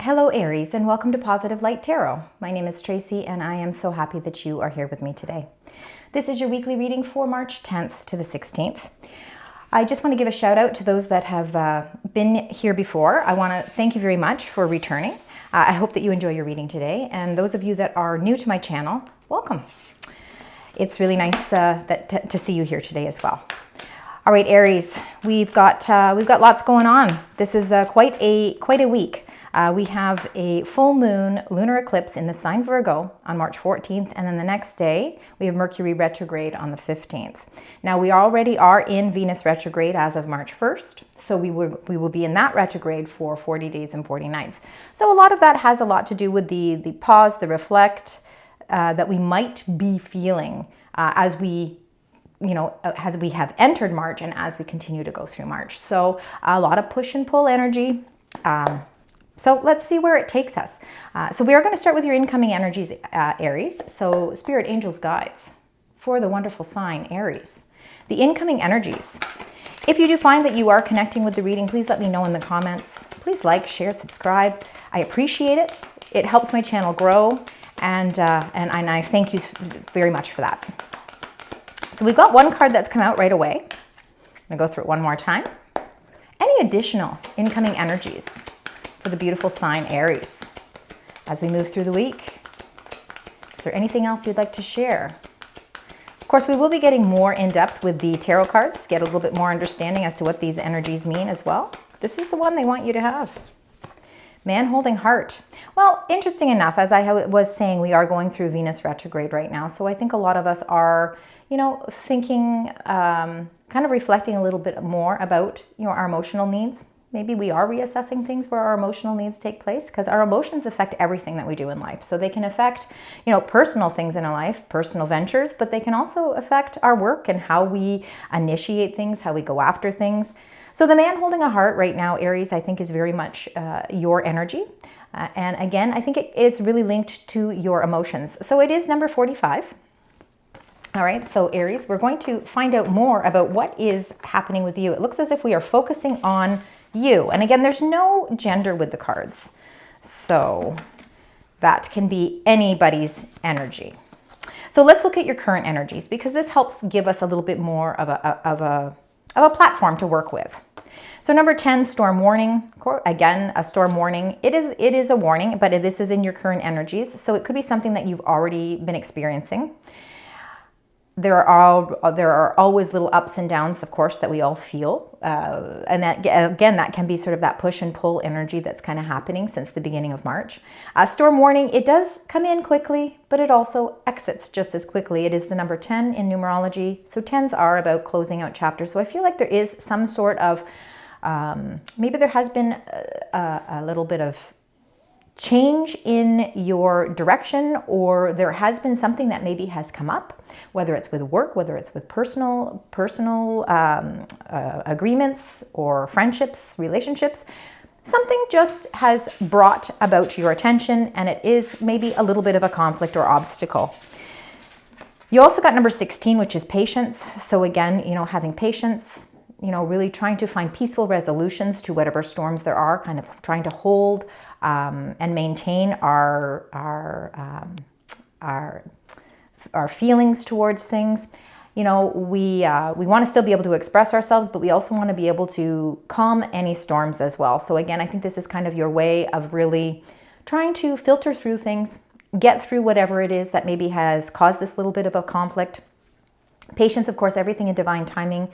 Hello Aries, and welcome to Positive Light Tarot. My name is Tracy and I am so happy that you are here with me today. This is your weekly reading for March 10th to the 16th. I just want to give a shout out to those that have been here before. I want to thank you very much for returning. I hope that you enjoy your reading today, and those of you that are new to my channel, welcome. It's really nice to see you here today as well. All right, Aries, we've got lots going on. This is quite a week. We have a full moon lunar eclipse in the sign Virgo on March 14th, and then the next day we have Mercury retrograde on the 15th. Now we already are in Venus retrograde as of March 1st, so we will be in that retrograde for 40 days and 40 nights. So a lot of that has a lot to do with the pause, the reflect that we might be feeling as we have entered March and as we continue to go through March. So a lot of push and pull energy. So let's see where it takes us. So we are going to start with your incoming energies, Aries. So Spirit Angels Guides for the wonderful sign, Aries. The incoming energies. If you do find that you are connecting with the reading, please let me know in the comments. Please like, share, subscribe. I appreciate it. It helps my channel grow, and I thank you very much for that. So we've got one card that's come out right away. I'm going to go through it one more time. Any additional incoming energies for the beautiful sign Aries as we move through the week? Is there anything else you'd like to share? Of course, we will be getting more in depth with the tarot cards, get a little bit more understanding as to what these energies mean as well. This is the one they want you to have. Man holding heart. Well, interesting enough, as I was saying, we are going through Venus retrograde right now. So I think a lot of us are, thinking, kind of reflecting a little bit more about, our emotional needs. Maybe we are reassessing things where our emotional needs take place, because our emotions affect everything that we do in life. So they can affect, personal things in our life, personal ventures, but they can also affect our work and how we initiate things, how we go after things. So the man holding a heart right now, Aries, I think is very much your energy. And again, I think it is really linked to your emotions. So it is number 45. All right, so Aries, we're going to find out more about what is happening with you. It looks as if we are focusing on you. And again, there's no gender with the cards. So that can be anybody's energy. So let's look at your current energies, because this helps give us a little bit more of a platform to work with. So number 10, storm warning. Again, a storm warning. It is a warning, but this is in your current energies. So it could be something that you've already been experiencing. There are always little ups and downs, of course, that we all feel. And that, again, that can be sort of that push and pull energy that's kind of happening since the beginning of March. Storm warning, it does come in quickly, but it also exits just as quickly. It is the number 10 in numerology. So 10s are about closing out chapters. So I feel like there is some sort of, maybe there has been a little bit of change in your direction, or there has been something that maybe has come up, whether it's with work, whether it's with personal agreements or friendships, relationships. Something just has brought about your attention, and it is maybe a little bit of a conflict or obstacle. You also got number 16, which is patience. So again, having patience, really trying to find peaceful resolutions to whatever storms there are, kind of trying to hold and maintain our feelings towards things. We want to still be able to express ourselves, but we also want to be able to calm any storms as well. So again, I think this is kind of your way of really trying to filter through things, get through whatever it is that maybe has caused this little bit of a conflict. Patience, of course, everything in divine timing.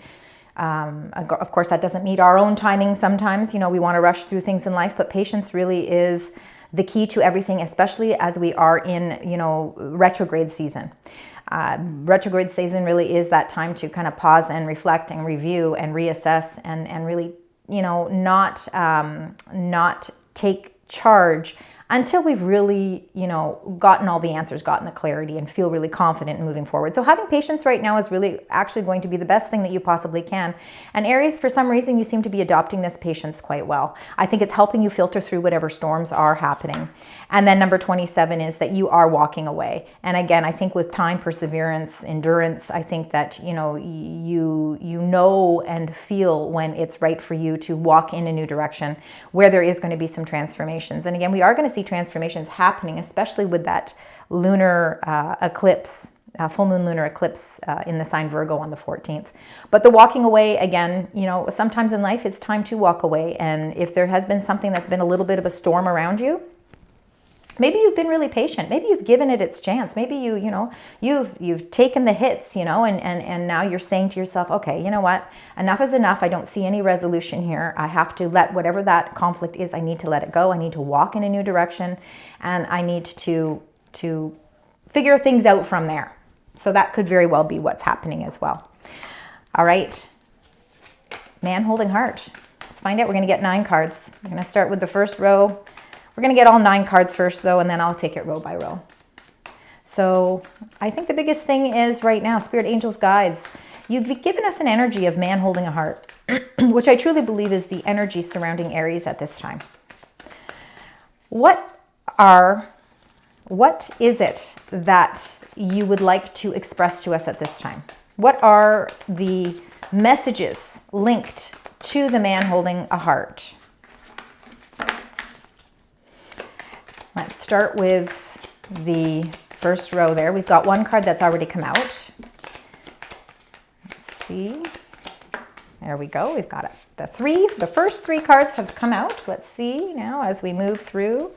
Of course, that doesn't meet our own timing sometimes. We want to rush through things in life, but patience really is the key to everything, especially as we are in, retrograde season. Retrograde season really is that time to kind of pause and reflect and review and reassess and really, not take charge until we've really, gotten all the answers, gotten the clarity, and feel really confident in moving forward. So having patience right now is really actually going to be the best thing that you possibly can. And Aries, for some reason, you seem to be adopting this patience quite well. I think it's helping you filter through whatever storms are happening. And then number 27 is that you are walking away. And again, I think with time, perseverance, endurance, I think that, you know and feel when it's right for you to walk in a new direction where there is going to be some transformations. And again, we are going to see transformations happening, especially with that lunar eclipse, full moon lunar eclipse in the sign Virgo on the 14th. But the walking away, again, sometimes in life it's time to walk away. And if there has been something that's been a little bit of a storm around you, maybe you've been really patient. Maybe you've given it its chance. Maybe you've taken the hits, and now you're saying to yourself, okay, you know what? Enough is enough. I don't see any resolution here. I have to let whatever that conflict is, I need to let it go. I need to walk in a new direction, and I need to figure things out from there. So that could very well be what's happening as well. All right. Man holding heart. Let's find out. We're going to get 9 cards. We're going to start with the first row. We're going to get all 9 cards first, though, and then I'll take it row by row. So I think the biggest thing is right now, Spirit, Angels, Guides, you've given us an energy of man holding a heart, which I truly believe is the energy surrounding Aries at this time. What is it that you would like to express to us at this time? What are the messages linked to the man holding a heart? Let's start with the first row there. We've got 1 card that's already come out. Let's see. There we go. We've got it. The first 3 cards have come out. Let's see now as we move through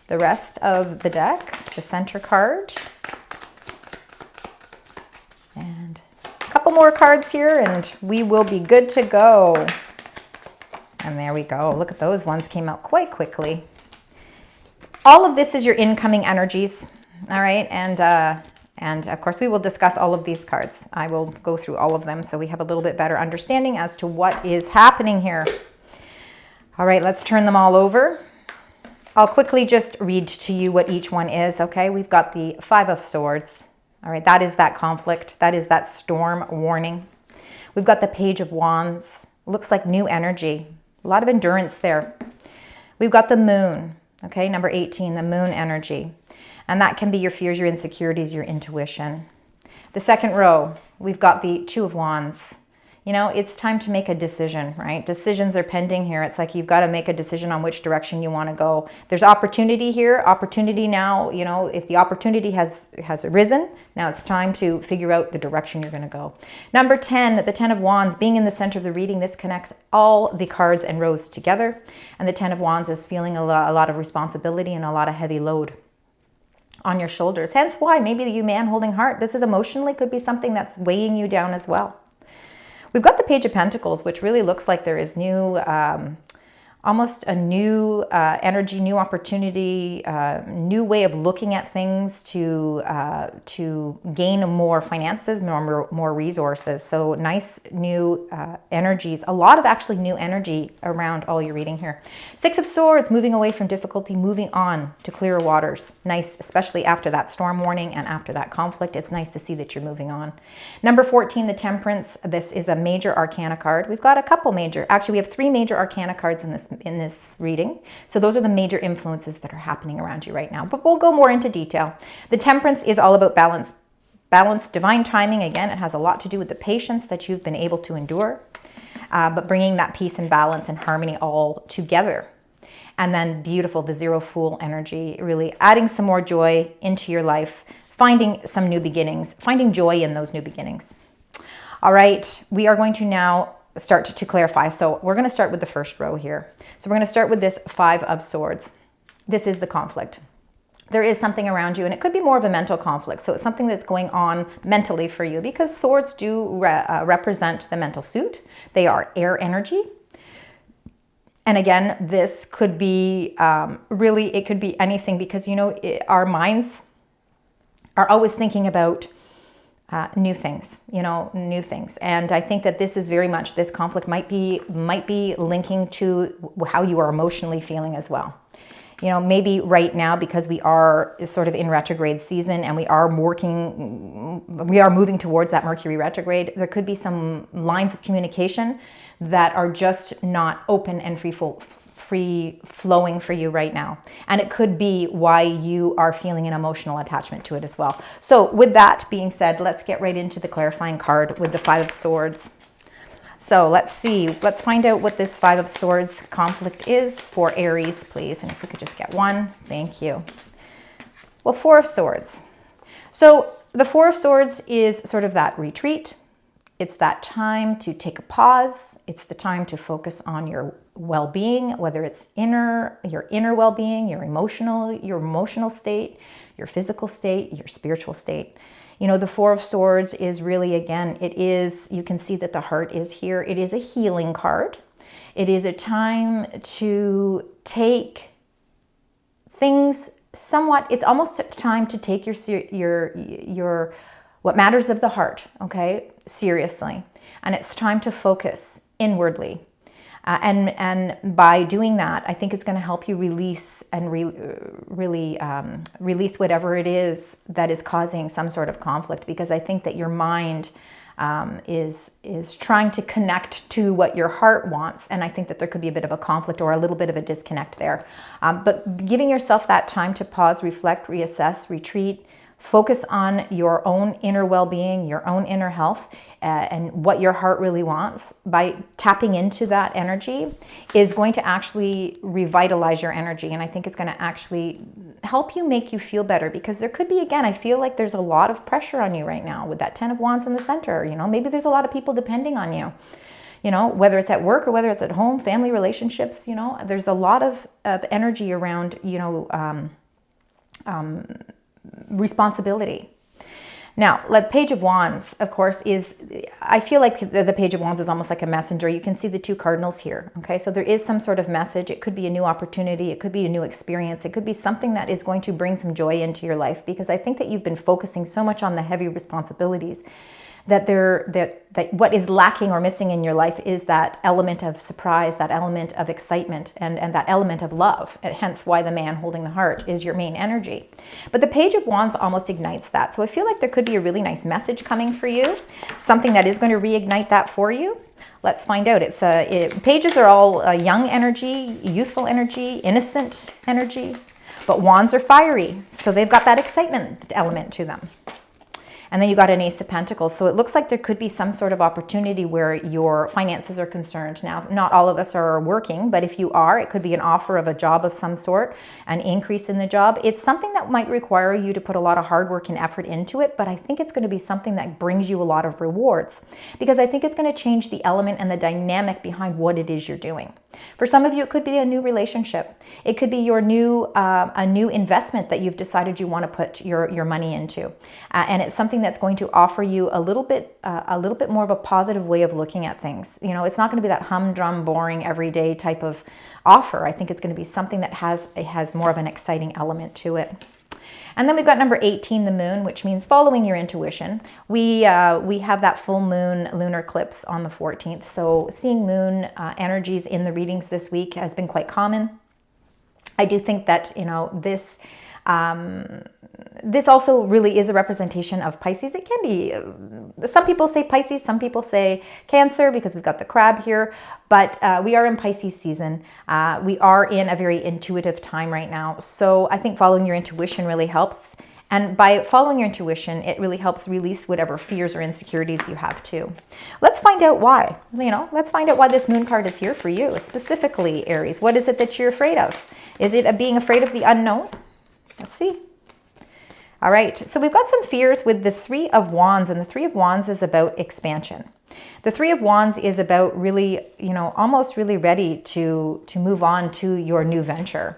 the rest of the deck. The center card. And a couple more cards here and we will be good to go. And there we go. Look at those ones, came out quite quickly. All of this is your incoming energies, all right? And of course, we will discuss all of these cards. I will go through all of them so we have a little bit better understanding as to what is happening here. All right, let's turn them all over. I'll quickly just read to you what each one is, okay? We've got the 5 of Swords, all right? That is that conflict. That is that storm warning. We've got the Page of Wands. Looks like new energy. A lot of endurance there. We've got the Moon. Okay, number 18, the Moon energy. And that can be your fears, your insecurities, your intuition. The second row, we've got the 2 of Wands. It's time to make a decision, right? Decisions are pending here. It's like you've got to make a decision on which direction you want to go. There's opportunity here. Opportunity now, if the opportunity has arisen, now it's time to figure out the direction you're going to go. Number 10, the 10 of Wands, being in the center of the reading, this connects all the cards and rows together. And the 10 of Wands is feeling a lot of responsibility and a lot of heavy load on your shoulders. Hence why maybe you man holding heart, this is emotionally could be something that's weighing you down as well. We've got the Page of Pentacles, which really looks like there is new, almost a new energy, new opportunity, new way of looking at things to gain more finances, more resources. So nice new energies, a lot of actually new energy around all your reading here. 6 of Swords, moving away from difficulty, moving on to clearer waters. Nice, especially after that storm warning and after that conflict. It's nice to see that you're moving on. Number 14, the Temperance. This is a major arcana card. We've got a couple major, actually we have 3 major arcana cards in this reading. So those are the major influences that are happening around you right now. But we'll go more into detail. The Temperance is all about balance. Balance, divine timing. Again, it has a lot to do with the patience that you've been able to endure. But bringing that peace and balance and harmony all together. And then beautiful, the Zero Fool energy, really adding some more joy into your life, finding some new beginnings, finding joy in those new beginnings. All right, we are going to now start to clarify. So we're going to start with the first row here. So we're going to start with this 5 of Swords. This is the conflict. There is something around you, and it could be more of a mental conflict. So it's something that's going on mentally for you, because swords do represent the mental suit. They are air energy. And again, this could be really, it could be anything, because, you know, our minds are always thinking about new things, you know, new things. And I think that this is very much, this conflict might be linking to how you are emotionally feeling as well. You know, maybe right now, because we are sort of in retrograde season and we are moving towards that Mercury retrograde, there could be some lines of communication that are just not open and free flowing for you right now. And it could be why you are feeling an emotional attachment to it as well. So with that being said, let's get right into the clarifying card with the Five of Swords. So let's see, let's find out what this Five of Swords conflict is for Aries, please. And if we could just get one, thank you. Well, Four of Swords. So the Four of Swords is sort of that retreat. It's that time to take a pause. It's the time to focus on your well-being, whether it's your inner well-being, your emotional state, your physical state, your spiritual state. You know, the Four of Swords is really, again, you can see that the heart is here. It is a healing card. It is a time to take things somewhat, it's almost a time to take your what matters of the heart, okay, seriously. And it's time to focus inwardly. And by doing that, I think it's going to help you release and really release whatever it is that is causing some sort of conflict, because I think that your mind is trying to connect to what your heart wants, and I think that there could be a bit of a conflict or a little bit of a disconnect there. But giving yourself that time to pause, reflect, reassess, retreat, focus on your own inner well-being, your own inner health, and what your heart really wants. By tapping into that energy is going to actually revitalize your energy. And I think it's going to actually help you, make you feel better, because there could be, again, I feel like there's a lot of pressure on you right now with that Ten of Wands in the center. You know, maybe there's a lot of people depending on you. You know, whether it's at work or whether it's at home, family relationships, you know, there's a lot of energy around, you know, responsibility. Now, the Page of Wands, of course, I feel like the Page of Wands is almost like a messenger. You can see the two cardinals here, okay? So there is some sort of message. It could be a new opportunity. It could be a new experience. It could be something that is going to bring some joy into your life, because I think that you've been focusing so much on the heavy responsibilities that what is lacking or missing in your life is that element of surprise, that element of excitement, and that element of love. And hence why the man holding the heart is your main energy. But the Page of Wands almost ignites that. So I feel like there could be a really nice message coming for you, something that is going to reignite that for you. Let's find out. Pages are all young energy, youthful energy, innocent energy, but Wands are fiery. So they've got that excitement element to them. And then you got an Ace of Pentacles. So it looks like there could be some sort of opportunity where your finances are concerned. Now, not all of us are working, but if you are, it could be an offer of a job of some sort, an increase in the job. It's something that might require you to put a lot of hard work and effort into it, but I think it's going to be something that brings you a lot of rewards, because I think it's going to change the element and the dynamic behind what it is you're doing. For some of you, it could be a new relationship. It could be a new investment that you've decided you want to put your money into, and it's something that's going to offer you a little bit more of a positive way of looking at things. You know, it's not going to be that humdrum, boring, everyday type of offer. I think it's going to be something that has more of an exciting element to it. And then we've got number 18, the moon, which means following your intuition. We have that full moon lunar eclipse on the 14th. So seeing moon energies in the readings this week has been quite common. I do think that, you know, this also really is a representation of Pisces. It can be, some people say Pisces, some people say Cancer, because we've got the crab here, but we are in Pisces season. We are in a very intuitive time right now. So I think following your intuition really helps. And by following your intuition, it really helps release whatever fears or insecurities you have too. Let's find out why. You know, let's find out why this moon card is here for you, specifically Aries. What is it that you're afraid of? Is it being afraid of the unknown? Let's see. All right, so we've got some fears with the Three of Wands, and the Three of Wands is about expansion. The Three of Wands is about really, you know, almost really ready to move on to your new venture.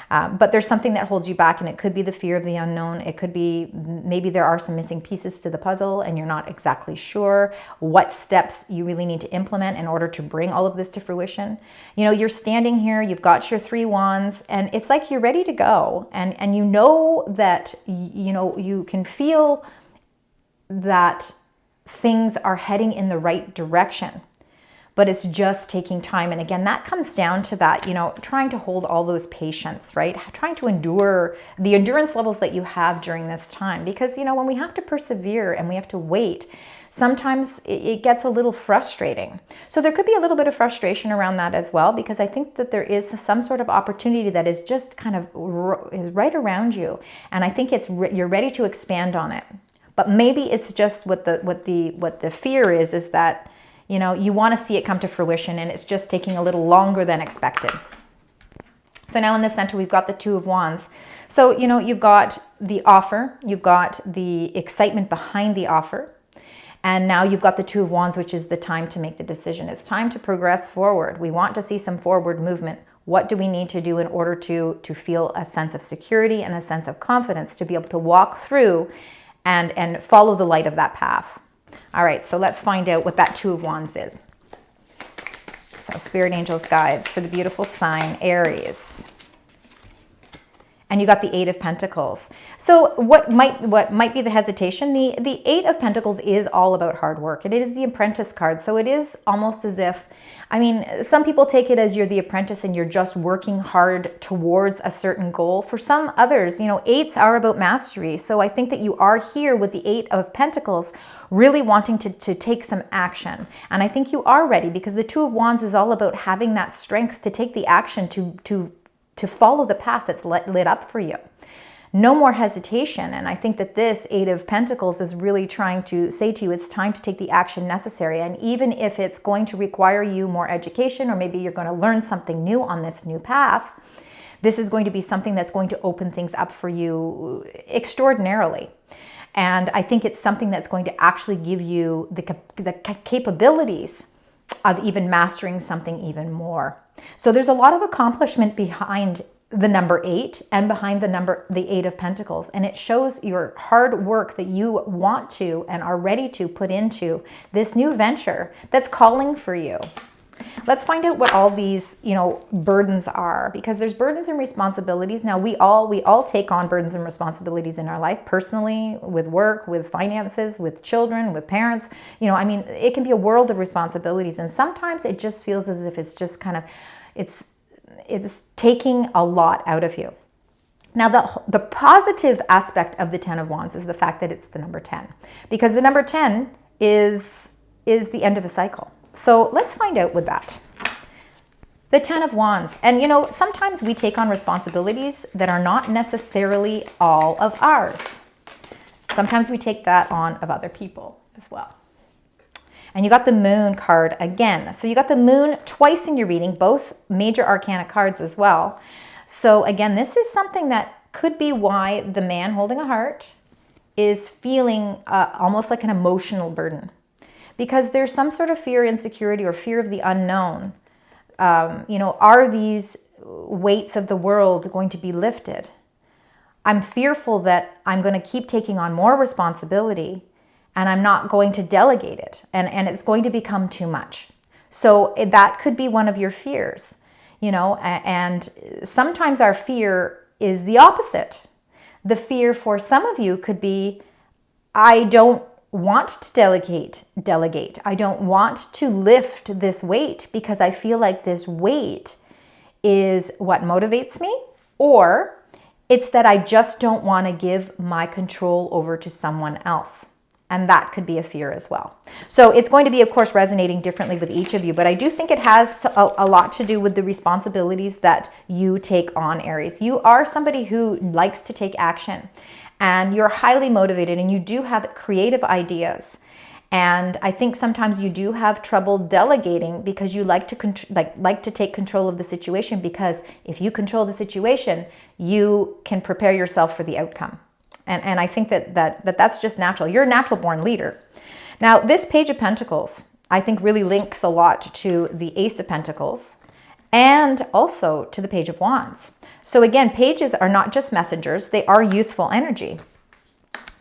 But there's something that holds you back, and it could be the fear of the unknown. It could be maybe there are some missing pieces to the puzzle and you're not exactly sure what steps you really need to implement in order to bring all of this to fruition. You know, you're standing here, you've got your Three Wands, and it's like you're ready to go. And you know that, you know, you can feel that things are heading in the right direction. but it's just taking time. And again, that comes down to that, you know, trying to hold all those patience, right? Trying to endure the endurance levels that you have during this time. Because, you know, when we have to persevere and we have to wait, sometimes it gets a little frustrating. So there could be a little bit of frustration around that as well, because I think that there is some sort of opportunity that is just kind of is right around you. And I think you're ready to expand on it. But maybe it's just what the fear is that, you know, you want to see it come to fruition and it's just taking a little longer than expected. So now in the center, we've got the Two of Wands. So, you know, you've got the offer, you've got the excitement behind the offer. And now you've got the Two of Wands, which is the time to make the decision. It's time to progress forward. We want to see some forward movement. What do we need to do in order to feel a sense of security and a sense of confidence to be able to walk through and follow the light of that path? All right, so let's find out what that Two of Wands is. So Spirit Angels Guides for the beautiful sign Aries. And you got the Eight of Pentacles. So what might be the hesitation? The Eight of Pentacles is all about hard work. It is the apprentice card. So it is almost as if, I mean, some people take it as you're the apprentice and you're just working hard towards a certain goal. For some others, you know, eights are about mastery. So I think that you are here with the Eight of Pentacles really wanting to take some action. And I think you are ready, because the Two of Wands is all about having that strength to take the action to follow the path that's lit up for you. No more hesitation. And I think that this Eight of Pentacles is really trying to say to you, it's time to take the action necessary. And even if it's going to require you more education, or maybe you're going to learn something new on this new path, this is going to be something that's going to open things up for you extraordinarily. And I think it's something that's going to actually give you the capabilities of even mastering something even more. So there's a lot of accomplishment behind the number 8 and behind the Eight of Pentacles. And it shows your hard work that you want to and are ready to put into this new venture that's calling for you. Let's find out what all these, you know, burdens are, because there's burdens and responsibilities. Now we all take on burdens and responsibilities in our life, personally, with work, with finances, with children, with parents. You know, I mean, it can be a world of responsibilities, and sometimes it just feels as if it's just kind of, it's taking a lot out of you. Now, the positive aspect of the Ten of Wands is the fact that it's the number 10, because the number 10 is the end of a cycle. So let's find out with that. The Ten of Wands. And, you know, sometimes we take on responsibilities that are not necessarily all of ours. Sometimes we take that on of other people as well. And you got the Moon card again. So you got the Moon twice in your reading, both major arcana cards as well. So again, this is something that could be why the man holding a heart is feeling almost like an emotional burden. Because there's some sort of fear, insecurity, or fear of the unknown. You know, are these weights of the world going to be lifted? I'm fearful that I'm going to keep taking on more responsibility and I'm not going to delegate it. And it's going to become too much. So that could be one of your fears, you know, and sometimes our fear is the opposite. The fear for some of you could be, I don't want to delegate. I don't want to lift this weight because I feel like this weight is what motivates me, or it's that I just don't want to give my control over to someone else. And that could be a fear as well. So it's going to be, of course, resonating differently with each of you, but I do think it has a lot to do with the responsibilities that you take on, Aries. You are somebody who likes to take action. And you're highly motivated and you do have creative ideas. And I think sometimes you do have trouble delegating because you like to take control of the situation, because if you control the situation, you can prepare yourself for the outcome. And I think that's just natural. You're a natural born leader. Now, this Page of Pentacles, I think, really links a lot to the Ace of Pentacles and also to the Page of Wands. So again, pages are not just messengers, they are youthful energy.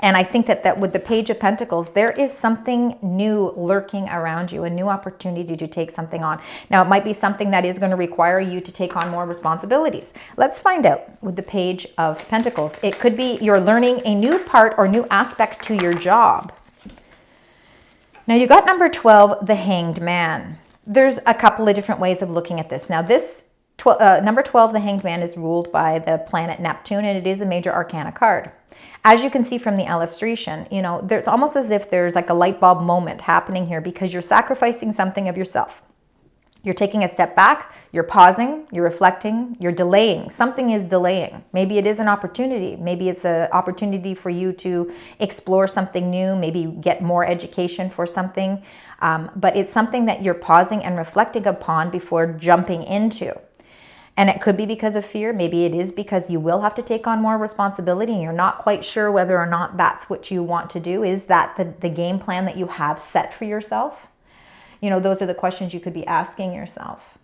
And I think that with the Page of Pentacles, there is something new lurking around you, a new opportunity to take something on. Now, it might be something that is going to require you to take on more responsibilities. Let's find out with the Page of Pentacles. It could be you're learning a new part or new aspect to your job. Now, you got number 12, the Hanged Man. there's a couple of different ways of looking at this. Now this number 12, the Hanged Man, is ruled by the planet Neptune, and it is a major arcana card. As you can see from the illustration, you know, it's almost as if there's like a light bulb moment happening here, because you're sacrificing something of yourself. You're taking a step back, you're pausing, you're reflecting, you're delaying. Something is delaying. Maybe it is an opportunity. Maybe it's an opportunity for you to explore something new, maybe get more education for something. But it's something that you're pausing and reflecting upon before jumping into. And it could be because of fear. Maybe it is because you will have to take on more responsibility and you're not quite sure whether or not that's what you want to do. Is that the game plan that you have set for yourself? You know, those are the questions you could be asking yourself.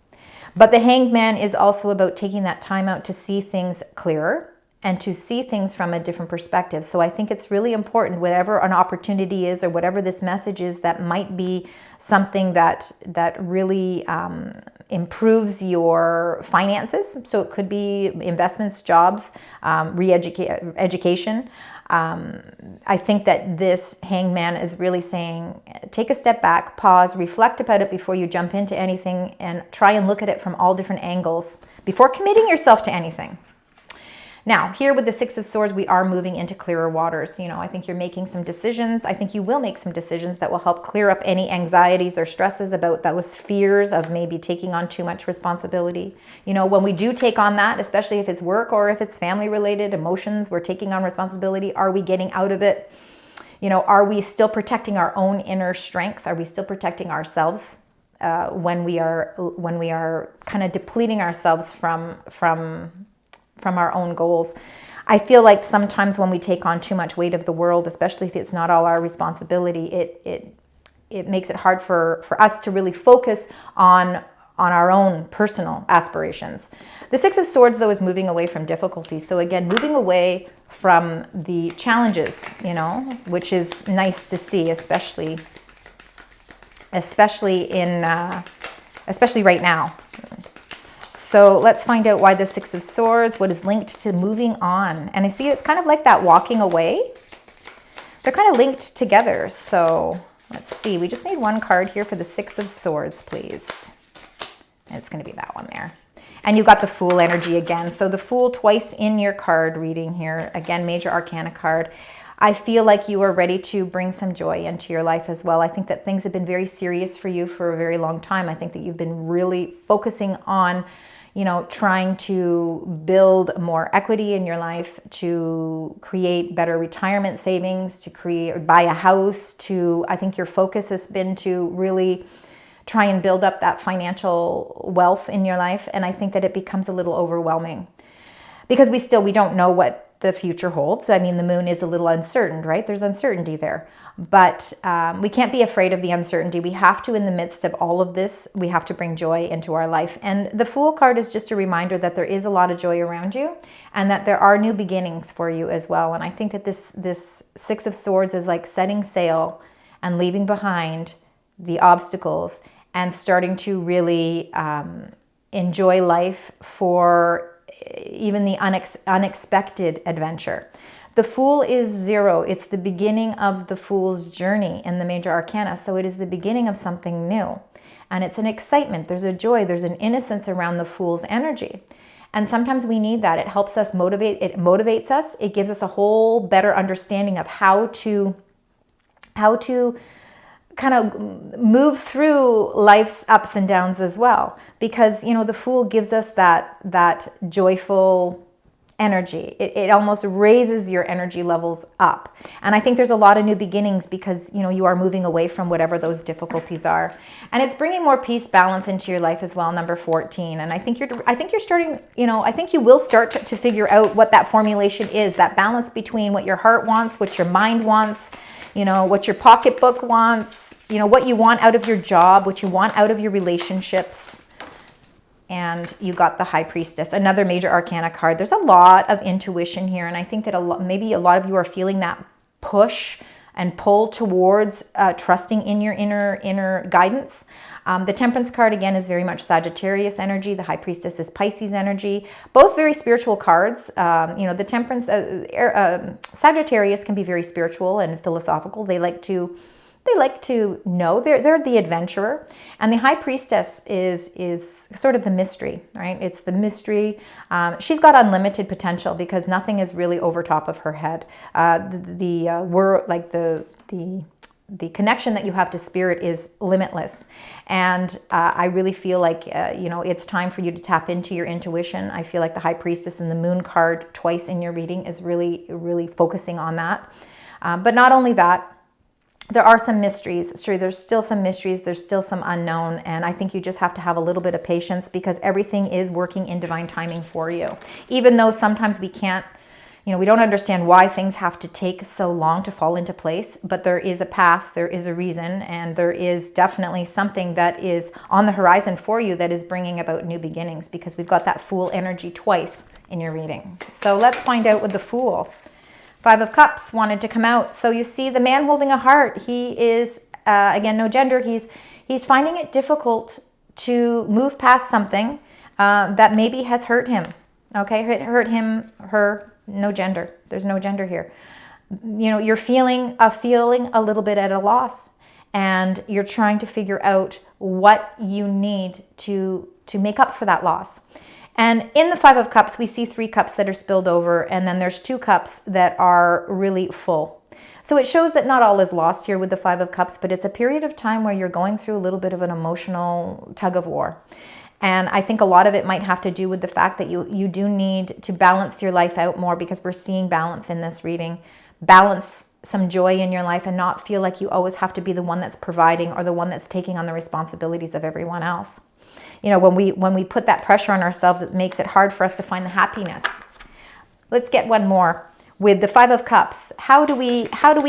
But the Hanged Man is also about taking that time out to see things clearer and to see things from a different perspective. So I think it's really important, whatever an opportunity is or whatever this message is, that might be something that really improves your finances. So it could be investments, jobs, education. I think that this Hanged Man is really saying, take a step back, pause, reflect about it before you jump into anything, and try and look at it from all different angles before committing yourself to anything. Now, here with the Six of Swords, we are moving into clearer waters. You know, I think you're making some decisions. I think you will make some decisions that will help clear up any anxieties or stresses about those fears of maybe taking on too much responsibility. You know, when we do take on that, especially if it's work or if it's family related emotions, we're taking on responsibility. Are we getting out of it? You know, are we still protecting our own inner strength? Are we still protecting ourselves when we are kind of depleting ourselves from our own goals? I feel like sometimes when we take on too much weight of the world, especially if it's not all our responsibility, it makes it hard for us to really focus on our own personal aspirations. The Six of Swords, though, is moving away from difficulties. So again, moving away from the challenges, you know, which is nice to see, especially right now. So let's find out why the Six of Swords, what is linked to moving on. And I see it's kind of like that walking away. They're kind of linked together. So let's see. We just need one card here for the Six of Swords, please. And it's going to be that one there. And you've got the Fool energy again. So the Fool twice in your card reading here. Again, major arcana card. I feel like you are ready to bring some joy into your life as well. I think that things have been very serious for you for a very long time. I think that you've been really focusing on, you know, trying to build more equity in your life, to create better retirement savings, to buy a house, I think your focus has been to really try and build up that financial wealth in your life. And I think that it becomes a little overwhelming because we don't know what the future holds. I mean, the moon is a little uncertain, right? There's uncertainty there, but we can't be afraid of the uncertainty. We have to, in the midst of all of this, we have to bring joy into our life. And the Fool card is just a reminder that there is a lot of joy around you and that there are new beginnings for you as well. And I think that this Six of Swords is like setting sail and leaving behind the obstacles and starting to really enjoy life for even the unexpected adventure. The Fool is 0. It's the beginning of the Fool's journey in the major arcana. So it is the beginning of something new. And it's an excitement. There's a joy. There's an innocence around the Fool's energy. And sometimes we need that. It helps us motivate. It motivates us. It gives us a whole better understanding of how to kind of move through life's ups and downs as well. Because, you know, the Fool gives us that joyful energy. It almost raises your energy levels up. And I think there's a lot of new beginnings because, you know, you are moving away from whatever those difficulties are. And it's bringing more peace, balance into your life as well, number 14. And I think you're starting, you know, I think you will start to figure out what that formulation is, that balance between what your heart wants, what your mind wants, you know, what your pocketbook wants, you know, what you want out of your job, what you want out of your relationships. And you got the High Priestess, another major arcana card. There's a lot of intuition here. And I think that maybe a lot of you are feeling that push and pull towards trusting in your inner guidance. The Temperance card, again, is very much Sagittarius energy. The High Priestess is Pisces energy. Both very spiritual cards. You know, the Temperance, Sagittarius can be very spiritual and philosophical. They like to they like to know. They're the adventurer. And the High Priestess is sort of the mystery, right? It's the mystery. She's got unlimited potential because nothing is really over top of her head. The connection that you have to spirit is limitless. And I really feel like, it's time for you to tap into your intuition. I feel like the High Priestess and the Moon card twice in your reading is really, really focusing on that. But not only that, there are some mysteries. Sure, there's still some mysteries. There's still some unknown. And I think you just have to have a little bit of patience because everything is working in divine timing for you. Even though sometimes we can't, we don't understand why things have to take so long to fall into place, but there is a path, there is a reason, and there is definitely something that is on the horizon for you that is bringing about new beginnings because we've got that Fool energy twice in your reading. So let's find out with the Fool. Five of Cups wanted to come out. So you see the man holding a heart. He is, again, no gender. He's finding it difficult to move past something that maybe has hurt him. Okay, hurt him, her, no gender. There's no gender here. You're feeling a little bit at a loss, and you're trying to figure out what you need to make up for that loss. And in the Five of Cups, we see 3 cups that are spilled over, and then there's 2 cups that are really full. So it shows that not all is lost here with the Five of Cups, but it's a period of time where you're going through a little bit of an emotional tug of war. And I think a lot of it might have to do with the fact that you do need to balance your life out more because we're seeing balance in this reading. Balance some joy in your life and not feel like you always have to be the one that's providing or the one that's taking on the responsibilities of everyone else. When we put that pressure on ourselves, it makes it hard for us to find the happiness. Let's get one more. With the Five of Cups, how do we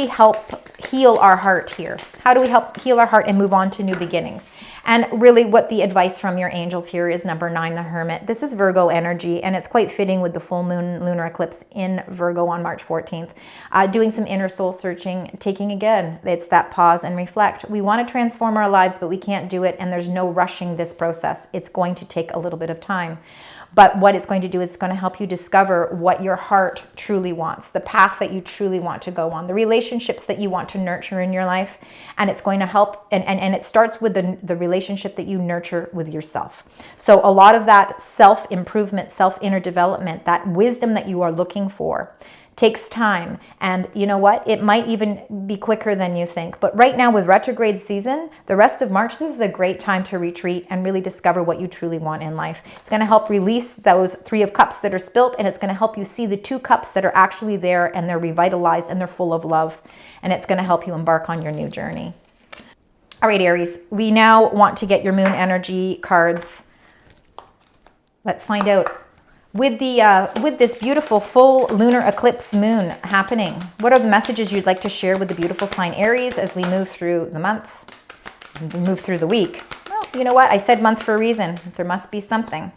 help heal our heart here? How do we help heal our heart and move on to new beginnings? And really what the advice from your angels here is number 9, the Hermit. This is Virgo energy, and it's quite fitting with the full moon lunar eclipse in Virgo on March 14th. Doing some inner soul searching, taking again, it's that pause and reflect. We want to transform our lives, but we can't do it, and there's no rushing this process. It's going to take a little bit of time. But what it's going to do is it's going to help you discover what your heart truly wants, the path that you truly want to go on, the relationships that you want to nurture in your life. And it's going to help, and it starts with the relationship that you nurture with yourself. So a lot of that self-improvement, self-inner development, that wisdom that you are looking for takes time. And you know what? It might even be quicker than you think. But right now with retrograde season, the rest of March, this is a great time to retreat and really discover what you truly want in life. It's going to help release those 3 of Cups that are spilt, and it's going to help you see the 2 cups that are actually there, and they're revitalized and they're full of love. And it's going to help you embark on your new journey. All right, Aries, we now want to get your moon energy cards. Let's find out. With this beautiful full lunar eclipse moon happening, what are the messages you'd like to share with the beautiful sign Aries as we move through the month, move through the week? Well, you know what? I said month for a reason. There must be something.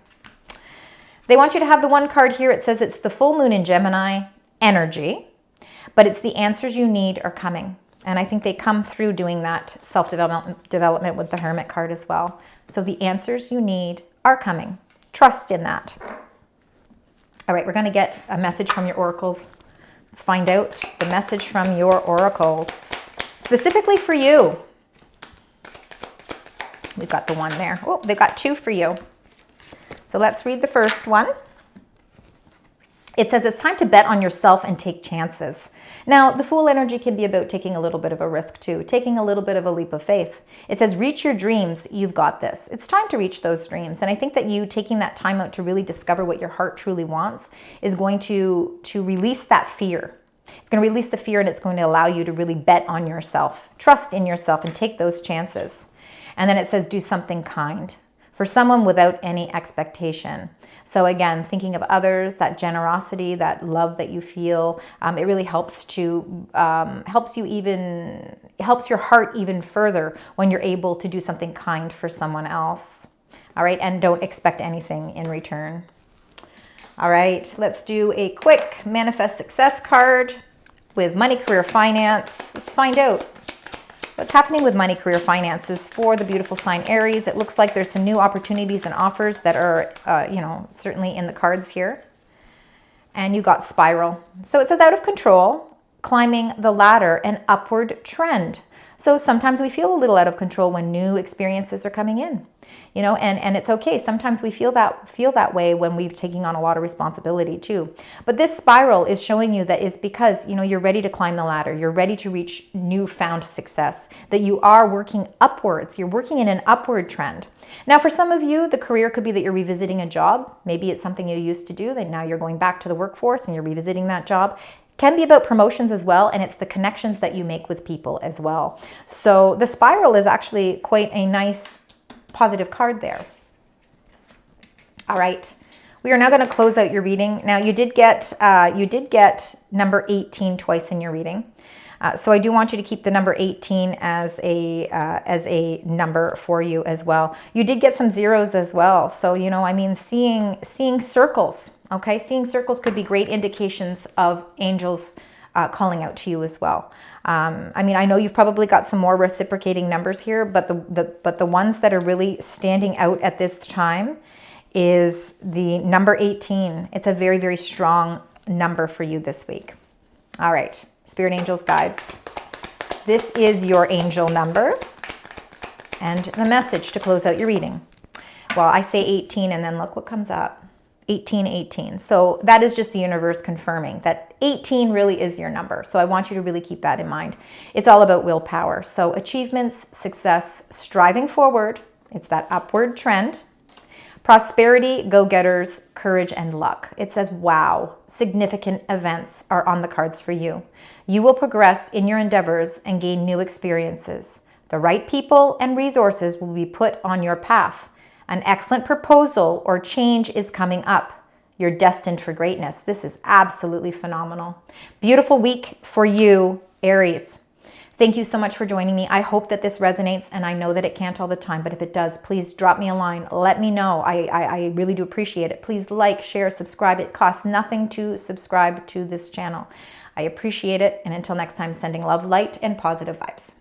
They want you to have the one card here. It says it's the full moon in Gemini energy, but it's the answers you need are coming. And I think they come through doing that self-development with the Hermit card as well. So the answers you need are coming. Trust in that. All right, we're going to get a message from your oracles. Let's find out the message from your oracles, specifically for you. We've got the one there. Oh, they've got 2 for you. So let's read the first one. It says it's time to bet on yourself and take chances. Now, the Fool energy can be about taking a little bit of a risk too, taking a little bit of a leap of faith. It says, reach your dreams, you've got this. It's time to reach those dreams. And I think that you taking that time out to really discover what your heart truly wants is going to release that fear. It's going to release the fear, and it's going to allow you to really bet on yourself, trust in yourself, and take those chances. And then it says, do something kind for someone without any expectation. So again, thinking of others, that generosity, that love that you feel, it really helps helps your heart even further when you're able to do something kind for someone else. All right, and don't expect anything in return. All right, let's do a quick manifest success card with money, career, finance. Let's find out what's happening with money, career, finances for the beautiful sign Aries. It looks like there's some new opportunities and offers that are, certainly in the cards here. And you got spiral. So it says out of control, climbing the ladder, an upward trend. So sometimes we feel a little out of control when new experiences are coming in, you know, and it's okay. Sometimes we feel that way when we're taking on a lot of responsibility too. But this spiral is showing you that it's because, you know, you're ready to climb the ladder. You're ready to reach newfound success, that you are working upwards. You're working in an upward trend. Now, for some of you, the career could be that you're revisiting a job. Maybe it's something you used to do, that now you're going back to the workforce and you're revisiting that job. Can be about promotions as well, and it's the connections that you make with people as well. So the spiral is actually quite a nice positive card there. All right, we are now going to close out your reading. Now you did get number 18 twice in your reading. So I do want you to keep the number 18 as a number for you as well. You did get some zeros as well. So, you know, I mean, seeing circles, okay? Seeing circles could be great indications of angels calling out to you as well. I mean, I know you've probably got some more reciprocating numbers here, but the ones that are really standing out at this time is the number 18. It's a very, very strong number for you this week. All right. Spirit angels, guides. This is your angel number and the message to close out your reading. Well, I say 18 and then look what comes up. 1818. So that is just the universe confirming that 18 really is your number. So I want you to really keep that in mind. It's all about willpower. So achievements, success, striving forward. It's that upward trend. Prosperity, go-getters, courage, and luck. It says, wow, significant events are on the cards for you. You will progress in your endeavors and gain new experiences. The right people and resources will be put on your path. An excellent proposal or change is coming up. You're destined for greatness. This is absolutely phenomenal. Beautiful week for you, Aries. Thank you so much for joining me. I hope that this resonates, and I know that it can't all the time, but if it does, please drop me a line. Let me know. I really do appreciate it. Please like, share, subscribe. It costs nothing to subscribe to this channel. I appreciate it, and until next time, sending love, light, and positive vibes.